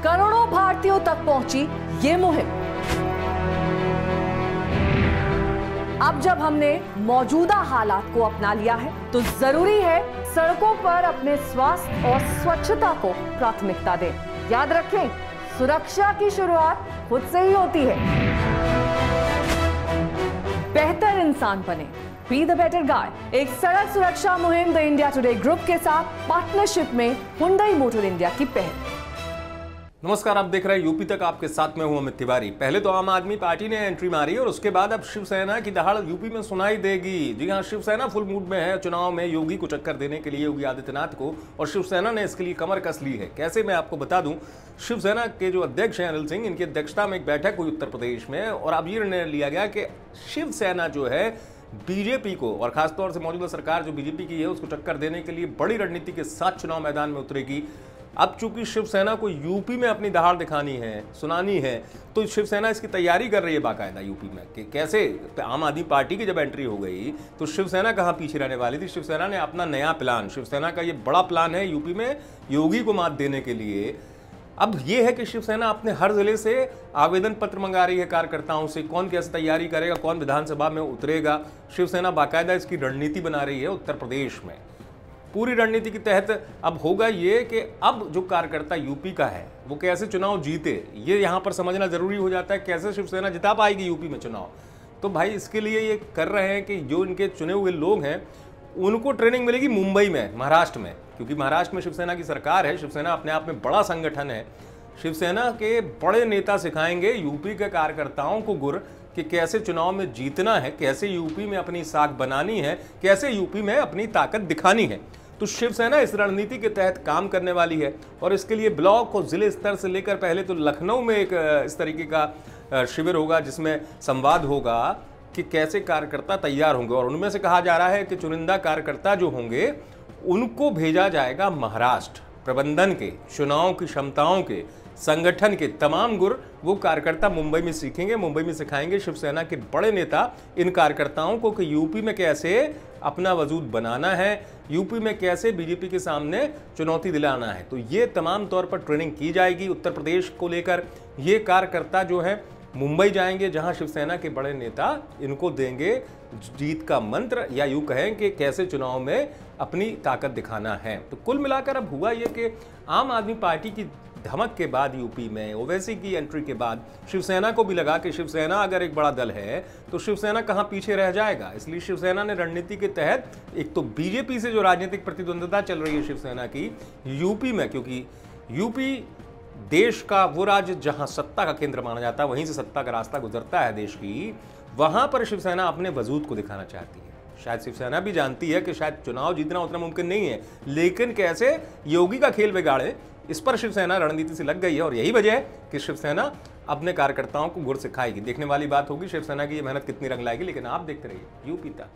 करोड़ों भारतीयों तक पहुंची ये मुहिम। अब जब हमने मौजूदा हालात को अपना लिया है तो जरूरी है सड़कों पर अपने स्वास्थ्य और स्वच्छता को प्राथमिकता दें। याद रखें, सुरक्षा की शुरुआत खुद से ही होती है। बेहतर इंसान बने, बी द बेटर गाय। एक सड़क सुरक्षा मुहिम द इंडिया टुडे ग्रुप के साथ पार्टनरशिप में हुंडई मोटर इंडिया की पहल। नमस्कार, आप देख रहे हैं यूपी तक, आपके साथ में हूं अमित तिवारी। पहले तो आम आदमी पार्टी ने एंट्री मारी और उसके बाद अब शिवसेना की दहाड़ यूपी में सुनाई देगी। जी हां, शिवसेना फुल मूड में है चुनाव में योगी को टक्कर देने के लिए, योगी आदित्यनाथ को, और शिवसेना ने इसके लिए कमर कस ली है। कैसे, मैं आपको बता दूं, शिवसेना के जो अध्यक्ष हैं अनिल सिंह, इनकी अध्यक्षता में एक बैठक हुई उत्तर प्रदेश में और अब ये निर्णय लिया गया कि शिवसेना जो है बीजेपी को, और खासतौर से मौजूदा सरकार जो बीजेपी की है, उसको टक्कर देने के लिए बड़ी रणनीति के साथ चुनाव मैदान में उतरेगी। अब चूंकि शिवसेना को यूपी में अपनी दहाड़ दिखानी है, सुनानी है, तो शिवसेना इसकी तैयारी कर रही है बाकायदा यूपी में कि कैसे। आम आदमी पार्टी की जब एंट्री हो गई तो शिवसेना कहाँ पीछे रहने वाली थी। शिवसेना ने अपना नया प्लान, शिवसेना का ये बड़ा प्लान है यूपी में योगी को मात देने के लिए। अब ये है कि शिवसेना अपने हर जिले से आवेदन पत्र मंगा रही है कार्यकर्ताओं से, कौन कैसे तैयारी करेगा, कौन विधानसभा में उतरेगा। शिवसेना बाकायदा इसकी रणनीति बना रही है उत्तर प्रदेश में। पूरी रणनीति के तहत अब होगा ये कि अब जो कार्यकर्ता यूपी का है वो कैसे चुनाव जीते, ये यहाँ पर समझना जरूरी हो जाता है। कैसे शिवसेना जिता पाएगी यूपी में चुनाव, तो भाई इसके लिए ये कर रहे हैं कि जो इनके चुने हुए लोग हैं उनको ट्रेनिंग मिलेगी मुंबई में, महाराष्ट्र में, क्योंकि महाराष्ट्र में शिवसेना की सरकार है। शिवसेना अपने आप में बड़ा संगठन है। शिवसेना के बड़े नेता सिखाएंगे यूपी के कार्यकर्ताओं को गुर कि कैसे चुनाव में जीतना है, कैसे यूपी में अपनी साख बनानी है, कैसे यूपी में अपनी ताकत दिखानी है। तो शिवसेना इस रणनीति के तहत काम करने वाली है और इसके लिए ब्लॉक और जिले स्तर से लेकर पहले तो लखनऊ में एक इस तरीके का शिविर होगा जिसमें संवाद होगा कि कैसे कार्यकर्ता तैयार होंगे, और उनमें से कहा जा रहा है कि चुनिंदा कार्यकर्ता जो होंगे उनको भेजा जाएगा महाराष्ट्र। प्रबंधन के, चुनाव की क्षमताओं के, संगठन के तमाम गुर वो कार्यकर्ता मुंबई में सीखेंगे, मुंबई में सिखाएंगे शिवसेना के बड़े नेता इन कार्यकर्ताओं को कि यूपी में कैसे अपना वजूद बनाना है, यूपी में कैसे बीजेपी के सामने चुनौती दिलाना है। तो ये तमाम तौर पर ट्रेनिंग की जाएगी उत्तर प्रदेश को लेकर। ये कार्यकर्ता जो है मुंबई जाएंगे जहां शिवसेना के बड़े नेता इनको देंगे जीत का मंत्र, या यूं कहें कि कैसे चुनाव में अपनी ताकत दिखाना है। तो कुल मिलाकर अब हुआ ये कि आम आदमी पार्टी की धमक के बाद यूपी में ओवैसी की एंट्री के बाद शिवसेना को भी लगा कि शिवसेना अगर एक बड़ा दल है तो शिवसेना कहां पीछे रह जाएगा। इसलिए शिवसेना ने रणनीति के तहत एक तो बीजेपी से जो राजनीतिक प्रतिद्वंद्विता चल रही है शिवसेना की यूपी में, क्योंकि यूपी देश का वो राज्य जहां सत्ता का केंद्र माना जाता है, वहीं से सत्ता का रास्ता गुजरता है देश की, वहां पर शिवसेना अपने वजूद को दिखाना चाहती है। शायद शिवसेना भी जानती है कि शायद चुनाव जीतना उतना मुमकिन नहीं है, लेकिन कैसे योगी का खेल बिगाड़े, इस पर शिवसेना रणनीति से लग गई है। और यही वजह है कि शिवसेना अपने कार्यकर्ताओं को गुर सिखाएगी। देखने वाली बात होगी शिवसेना की ये मेहनत कितनी रंग लाएगी, लेकिन आप देखते रहिए यूपी तक।